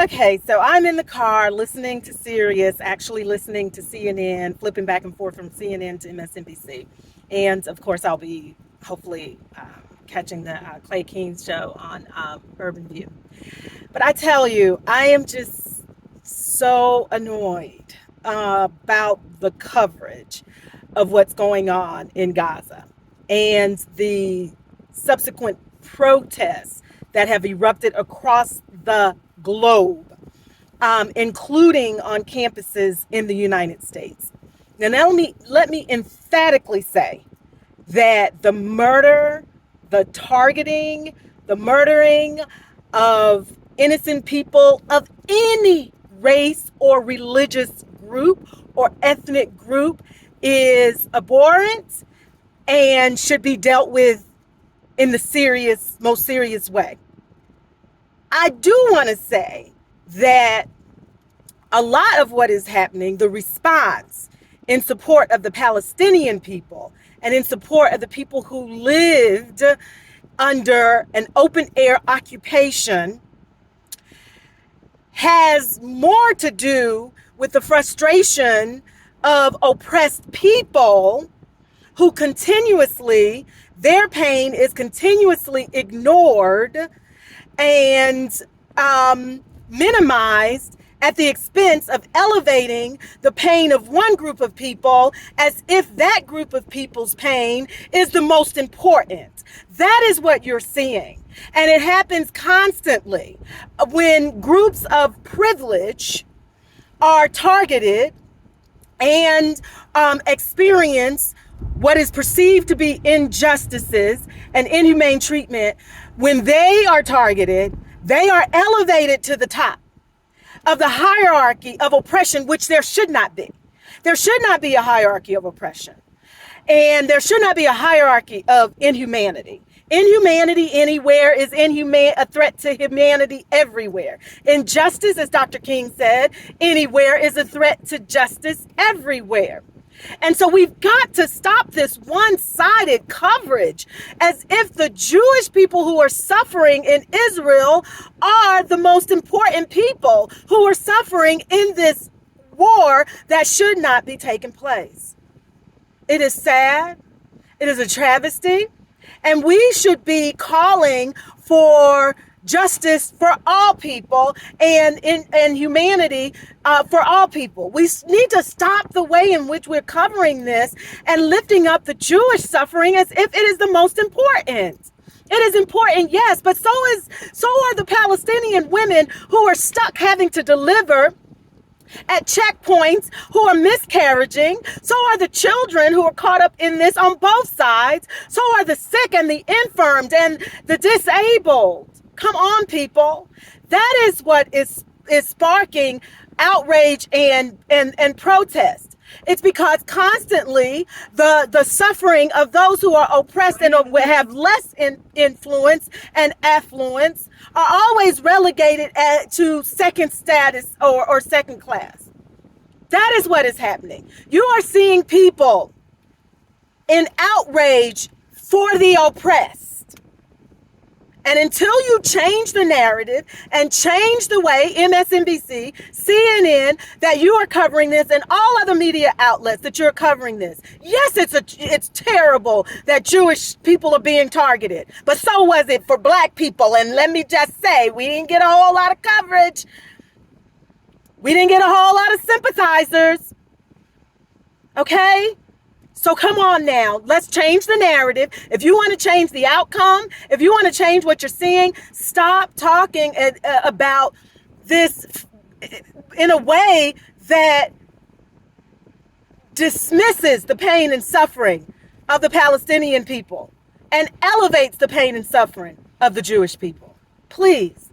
Okay, so I'm in the car listening to Sirius, actually listening to CNN, flipping back and forth from CNN to MSNBC. And of course, I'll be hopefully catching the Clay Keen's show on Urban View. But I tell you, I am just so annoyed about the coverage of what's going on in Gaza and the subsequent protests that have erupted across the globe, including on campuses in the United States. Now, let me emphatically say that the murder, the targeting, the murdering of innocent people of any race or religious group or ethnic group is abhorrent and should be dealt with in the most serious way. I do want to say that a lot of what is happening, the response in support of the Palestinian people and in support of the people who lived under an open air occupation, has more to do with the frustration of oppressed people who their pain is continuously ignored and minimized at the expense of elevating the pain of one group of people as if that group of people's pain is the most important. That is what you're seeing. And it happens constantly when groups of privilege are targeted and experience what is perceived to be injustices and inhumane treatment. When they are targeted, they are elevated to the top of the hierarchy of oppression, which there should not be. There should not be a hierarchy of oppression. And there should not be a hierarchy of inhumanity. Inhumanity anywhere is a threat to humanity everywhere. Injustice, as Dr. King said, anywhere is a threat to justice everywhere. And so we've got to stop this one-sided coverage as if the Jewish people who are suffering in Israel are the most important people who are suffering in this war that should not be taking place. It is sad. It is a travesty. And we should be calling for justice for all people and humanity for all people. We need to stop the way in which we're covering this and lifting up the Jewish suffering as if it is the most important. It is important, yes, but so are the Palestinian women who are stuck having to deliver at checkpoints, who are miscarriaging. So are the children who are caught up in this on both sides. So are the sick and the infirmed and the disabled. Come on, people. That is what is sparking outrage and protest. It's because constantly the suffering of those who are oppressed and have less influence and affluence are always relegated to second status or second class. That is what is happening. You are seeing people in outrage for the oppressed. And until you change the narrative and change the way MSNBC, CNN, that you are covering this and all other media outlets that you're covering this. Yes, it's terrible that Jewish people are being targeted, but so was it for black people. And let me just say, we didn't get a whole lot of coverage. We didn't get a whole lot of sympathizers. Okay? So come on now, let's change the narrative. If you want to change the outcome, if you want to change what you're seeing, stop talking about this in a way that dismisses the pain and suffering of the Palestinian people and elevates the pain and suffering of the Jewish people. Please.